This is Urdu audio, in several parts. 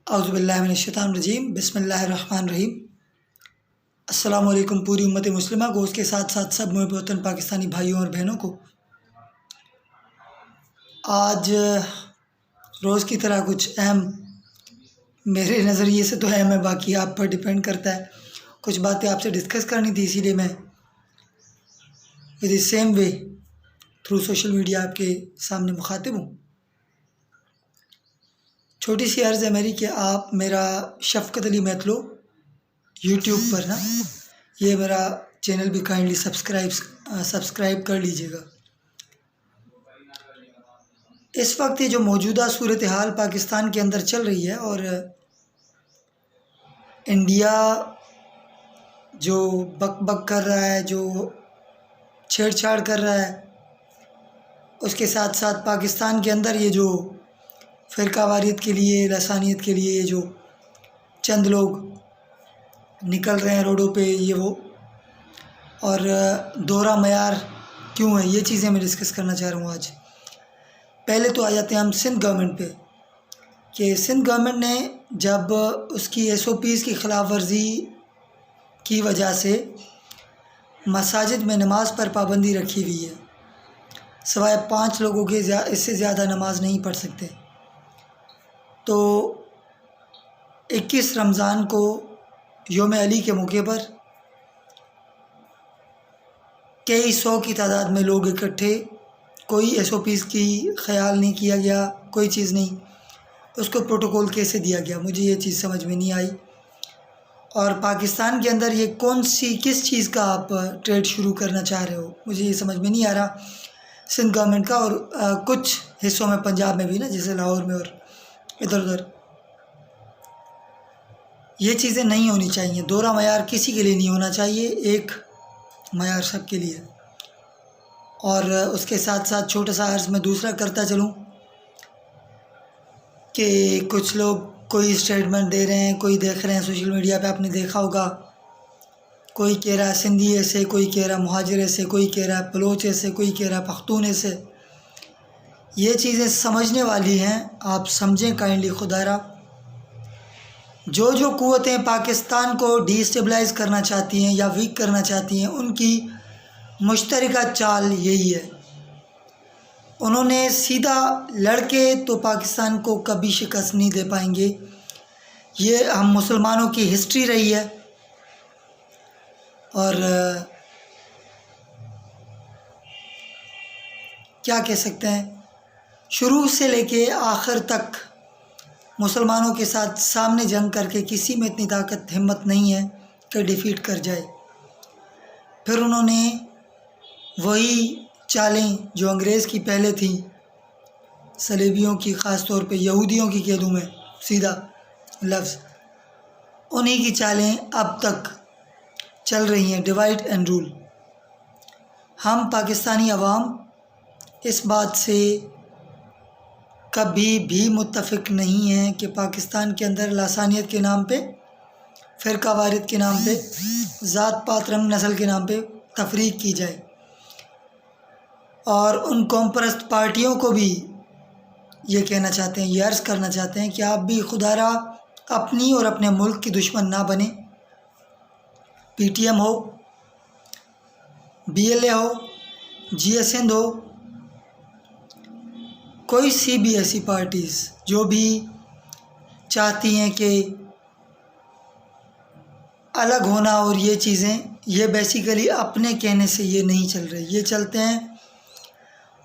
اعوذ باللہ من الشیطان الرجیم، بسم اللہ الرحمن الرحیم۔ السلام علیکم پوری امت مسلمہ کو، اس کے ساتھ ساتھ سب محب وطن پاکستانی بھائیوں اور بہنوں کو۔ آج روز کی طرح کچھ اہم، میرے نظریے سے تو اہم ہے، باقی آپ پر ڈیپینڈ کرتا ہے، کچھ باتیں آپ سے ڈسکس کرنی تھی، اسی لیے میں with the same way through social media آپ کے سامنے مخاطب ہوں۔ چھوٹی سی عرض ہے میری کہ آپ میرا شفقت علی میتھلو یوٹیوب پر نا، یہ میرا چینل بھی کائنڈلی سبسکرائب کر لیجیے گا۔ اس وقت یہ جو موجودہ صورتحال پاکستان کے اندر چل رہی ہے، اور انڈیا جو بک بک کر رہا ہے، جو چھیڑ چھاڑ کر رہا ہے، اس کے ساتھ ساتھ پاکستان کے اندر یہ جو فرقہ واریت کے لیے، لسانیت کے لیے یہ جو چند لوگ نکل رہے ہیں روڈوں پہ، یہ وہ، اور دوہرا معیار کیوں ہے، یہ چیزیں میں ڈسکس کرنا چاہ رہا ہوں آج۔ پہلے تو آ جاتے ہیں ہم سندھ گورنمنٹ پہ، کہ سندھ گورنمنٹ نے جب اس کی SOPs کی خلاف ورزی کی وجہ سے مساجد میں نماز پر پابندی رکھی ہوئی ہے، سوائے 5 لوگوں کے اس سے زیادہ نماز نہیں پڑھ سکتے، تو 21 رمضان کو یوم علی کے موقع پر کئی 100 کی تعداد میں لوگ اکٹھے، کوئی SOPs کی خیال نہیں کیا گیا، کوئی چیز نہیں، اس کو پروٹوکول کیسے دیا گیا، مجھے یہ چیز سمجھ میں نہیں آئی۔ اور پاکستان کے اندر یہ کس چیز کا آپ ٹریڈ شروع کرنا چاہ رہے ہو، مجھے یہ سمجھ میں نہیں آ رہا سندھ گورنمنٹ کا، اور کچھ حصوں میں پنجاب میں بھی نا، جیسے لاہور میں اور ادھر ادھر، یہ چیزیں نہیں ہونی چاہیے۔ دوہرا معیار کسی کے لیے نہیں ہونا چاہیے، ایک معیار سب کے لیے۔ اور اس کے ساتھ ساتھ چھوٹا سا عرض میں دوسرا کرتا چلوں کہ کچھ لوگ کوئی اسٹیٹمنٹ دے رہے ہیں، کوئی دیکھ رہے ہیں سوشل میڈیا پہ، آپ نے دیکھا ہوگا، کوئی کہہ رہا ہے سندھی ایسے، کوئی کہہ رہا ہے مہاجر ایسے، کوئی کہہ رہا ہے بلوچ ایسے، کوئی کہہ رہا ہے پختون ایسے۔ یہ چیزیں سمجھنے والی ہیں، آپ سمجھیں کائنڈلی خدارہ۔ جو قوتیں پاکستان کو ڈی اسٹیبلائز کرنا چاہتی ہیں یا ویک کرنا چاہتی ہیں، ان کی مشترکہ چال یہی ہے۔ انہوں نے سیدھا لڑ کے تو پاکستان کو کبھی شکست نہیں دے پائیں گے، یہ ہم مسلمانوں کی ہسٹری رہی ہے، اور کیا کہہ سکتے ہیں، شروع سے لے کے آخر تک مسلمانوں کے ساتھ سامنے جنگ کر کے کسی میں اتنی طاقت ہمت نہیں ہے کہ ڈیفیٹ کر جائے۔ پھر انہوں نے وہی چالیں جو انگریز کی پہلے تھیں، صلیبیوں کی، خاص طور پہ یہودیوں کی کہہ دوں میں سیدھا لفظ، انہی کی چالیں اب تک چل رہی ہیں، ڈیوائڈ اینڈ رول۔ ہم پاکستانی عوام اس بات سے کبھی بھی متفق نہیں ہیں کہ پاکستان کے اندر لسانیت کے نام پہ، فرقہ واریت کے نام پہ، ذات پات رنگ نسل کے نام پہ تفریق کی جائے، اور ان قوم پرست پارٹیوں کو بھی یہ کہنا چاہتے ہیں، یہ عرض کرنا چاہتے ہیں کہ آپ بھی خدارہ اپنی اور اپنے ملک کی دشمن نہ بنیں۔ PTM ہو، BLA ہو، GS ہند ہو، کوئی سی بھی ایسی پارٹیز جو بھی چاہتی ہیں کہ الگ ہونا، اور یہ چیزیں، یہ بیسیکلی اپنے کہنے سے یہ نہیں چل رہے، یہ چلتے ہیں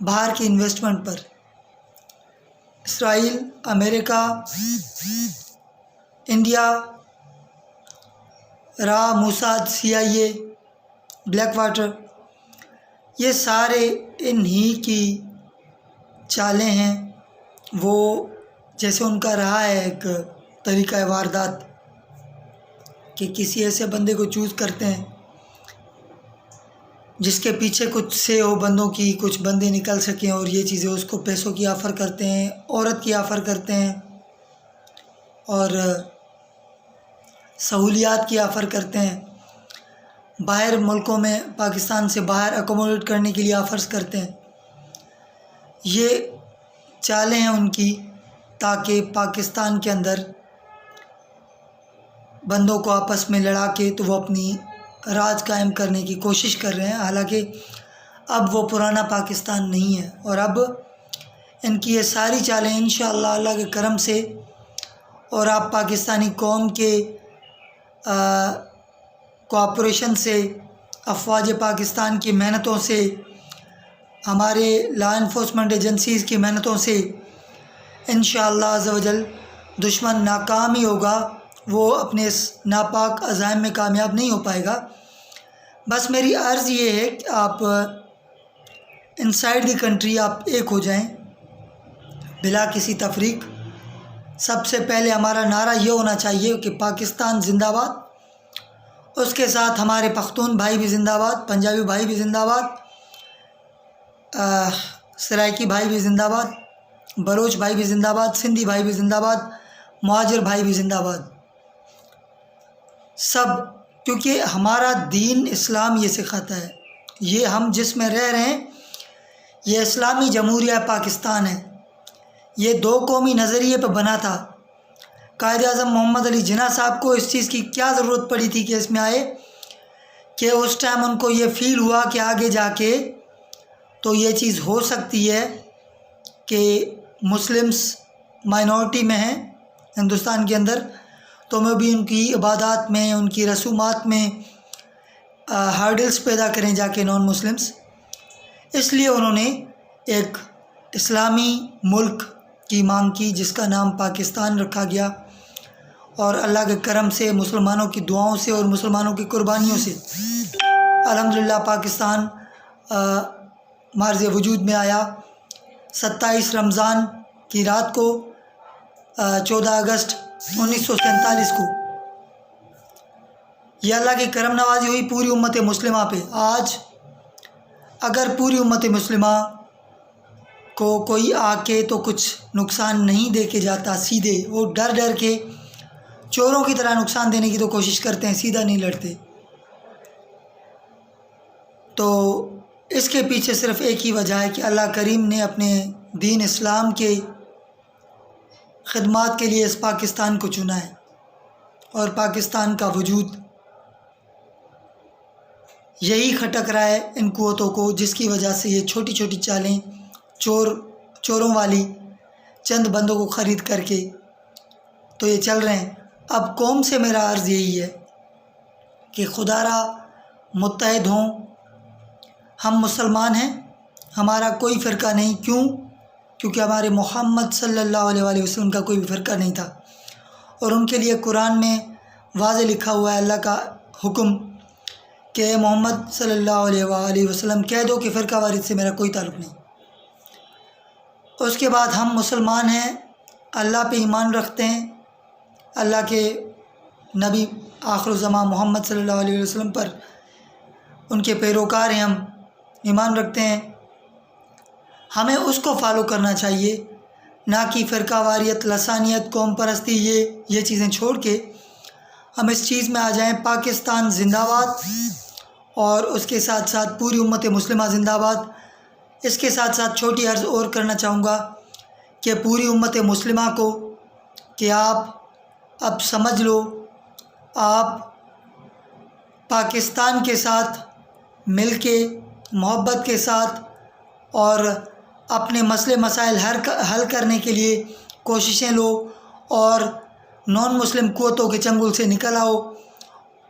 باہر کی انویسٹمنٹ پر۔ اسرائیل، امریکہ، India, Mossad, CIA، Blackwater, یہ سارے انہی کی چالیں ہیں۔ وہ جیسے ان کا رہا ہے ایک طریقہ واردات، کہ کسی ایسے بندے کو چوز کرتے ہیں جس کے پیچھے کچھ سے ہو بندوں کی، کچھ بندے نکل سکیں، اور یہ چیزیں اس کو پیسوں کی آفر کرتے ہیں، عورت کی آفر کرتے ہیں، اور سہولیات کی آفر کرتے ہیں، باہر ملکوں میں پاکستان سے باہر اکوموڈیٹ کرنے کے لیے آفرز کرتے ہیں۔ یہ چالیں ہیں ان کی، تاکہ پاکستان کے اندر بندوں کو آپس میں لڑا کے تو وہ اپنی راج قائم کرنے کی کوشش کر رہے ہیں، حالانکہ اب وہ پرانا پاکستان نہیں ہے، اور اب ان کی یہ ساری چالیں انشاءاللہ اللہ کے کرم سے اور آپ پاکستانی قوم کے کوآپریشن سے، افواج پاکستان کی محنتوں سے، ہمارے لا انفورسمنٹ ایجنسیز کی محنتوں سے انشاءاللہ عز و جل دشمن ناکام ہی ہوگا، وہ اپنے اس ناپاک عزائم میں کامیاب نہیں ہو پائے گا۔ بس میری عرض یہ ہے کہ آپ انسائیڈ دی کنٹری آپ ایک ہو جائیں بلا کسی تفریق۔ سب سے پہلے ہمارا نعرہ یہ ہونا چاہیے کہ پاکستان زندہ باد، اس کے ساتھ ہمارے پختون بھائی بھی زندہ باد، پنجابی بھائی بھی زندہ باد، سرائکی بھائی بھی زندہ باد، بلوچ بھائی بھی زندہ باد، سندھی بھائی بھی زندہ باد، مہاجر بھائی بھی زندہ باد، سب، کیونکہ ہمارا دین اسلام یہ سکھاتا ہے، یہ ہم جس میں رہ رہے ہیں یہ اسلامی جمہوریہ پاکستان ہے، یہ دو قومی نظریے پہ بنا تھا۔ قائد اعظم محمد علی جناح صاحب کو اس چیز کی کیا ضرورت پڑی تھی کہ اس میں آئے، کہ اس ٹائم ان کو یہ فیل ہوا کہ آگے جا کے تو یہ چیز ہو سکتی ہے کہ مسلمس مائنورٹی میں ہیں ہندوستان کے اندر، تو میں بھی ان کی عبادات میں، ان کی رسومات میں ہرڈلس پیدا کریں جا کے نان مسلمس۔ اس لیے انہوں نے ایک اسلامی ملک کی مانگ کی جس کا نام پاکستان رکھا گیا، اور اللہ کے کرم سے، مسلمانوں کی دعاؤں سے اور مسلمانوں کی قربانیوں سے الحمدللہ پاکستان مارز وجود میں آیا۔ 27 رمضان کی رات کو 14 اگست 1947 کو یہ اللہ کی کرم نوازی ہوئی پوری امت مسلمہ پہ۔ آج اگر پوری امت مسلمہ کو کوئی آ کے تو کچھ نقصان نہیں دے کے جاتا، سیدھے وہ ڈر ڈر کے چوروں کی طرح نقصان دینے کی تو کوشش کرتے ہیں، سیدھا نہیں لڑتے، تو اس کے پیچھے صرف ایک ہی وجہ ہے کہ اللہ کریم نے اپنے دین اسلام کے خدمات کے لیے اس پاکستان کو چنا ہے، اور پاکستان کا وجود یہی کھٹک رہا ہے ان قوتوں کو، جس کی وجہ سے یہ چھوٹی چھوٹی چالیں چوروں والی چند بندوں کو خرید کر کے تو یہ چل رہے ہیں۔ اب قوم سے میرا عرض یہی ہے کہ خدا را متحد ہوں، ہم مسلمان ہیں، ہمارا کوئی فرقہ نہیں، کیونکہ ہمارے محمد صلی اللہ علیہ وآلہ وسلم کا کوئی بھی فرقہ نہیں تھا، اور ان کے لیے قرآن میں واضح لکھا ہوا ہے اللہ کا حکم کہ اے محمد صلی اللہ علیہ وآلہ وسلم کہہ دو کہ فرقہ واریت سے میرا کوئی تعلق نہیں۔ اس کے بعد ہم مسلمان ہیں، اللہ پہ ایمان رکھتے ہیں، اللہ کے نبی آخر الزمان محمد صلی اللہ علیہ وسلم پر ان کے پیروکار ہیں، ہم ایمان رکھتے ہیں، ہمیں اس کو فالو کرنا چاہیے، نہ کہ فرقہ واریت، لسانیت، قوم پرستی، یہ چیزیں چھوڑ کے ہم اس چیز میں آ جائیں پاکستان زندہ باد، اور اس کے ساتھ ساتھ پوری امت مسلمہ زندہ باد۔ اس کے ساتھ ساتھ چھوٹی عرض اور کرنا چاہوں گا کہ پوری امت مسلمہ کو کہ آپ اب سمجھ لو، آپ پاکستان کے ساتھ مل کے محبت کے ساتھ اور اپنے مسئلے مسائل حل کرنے کے لیے کوششیں لو، اور نان مسلم قوتوں کے چنگل سے نکل آؤ،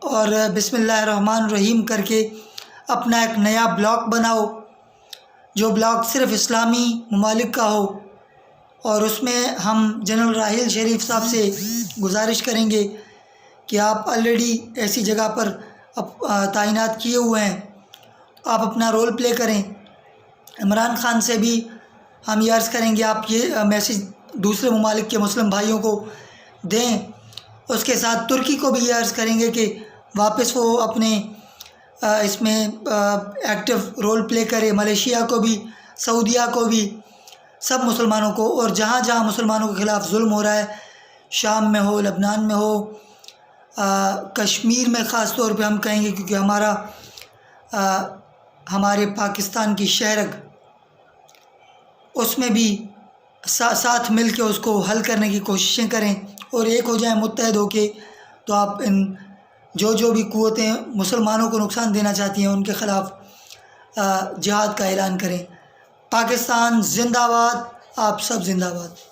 اور بسم اللہ الرحمن الرحیم کر کے اپنا ایک نیا بلاک بناؤ، جو بلاک صرف اسلامی ممالک کا ہو، اور اس میں ہم جنرل راحیل شریف صاحب سے گزارش کریں گے کہ آپ آلریڈی ایسی جگہ پر تعینات کیے ہوئے ہیں، آپ اپنا رول پلے کریں۔ عمران خان سے بھی ہم یہ عرض کریں گے آپ یہ میسیج دوسرے ممالک کے مسلم بھائیوں کو دیں۔ اس کے ساتھ ترکی کو بھی یہ عرض کریں گے کہ واپس وہ اپنے اس میں ایکٹیو رول پلے کرے، ملیشیا کو بھی، سعودیہ کو بھی، سب مسلمانوں کو، اور جہاں جہاں مسلمانوں کے خلاف ظلم ہو رہا ہے، شام میں ہو، لبنان میں ہو، کشمیر میں خاص طور پہ ہم کہیں گے، کیونکہ ہمارے پاکستان کی شہرگ، اس میں بھی ساتھ مل کے اس کو حل کرنے کی کوششیں کریں، اور ایک ہو جائیں متحد ہو کے، تو تو آپ ان جو بھی قوتیں مسلمانوں کو نقصان دینا چاہتی ہیں ان کے خلاف جہاد کا اعلان کریں۔ پاکستان زندہ باد، آپ سب زندہ باد۔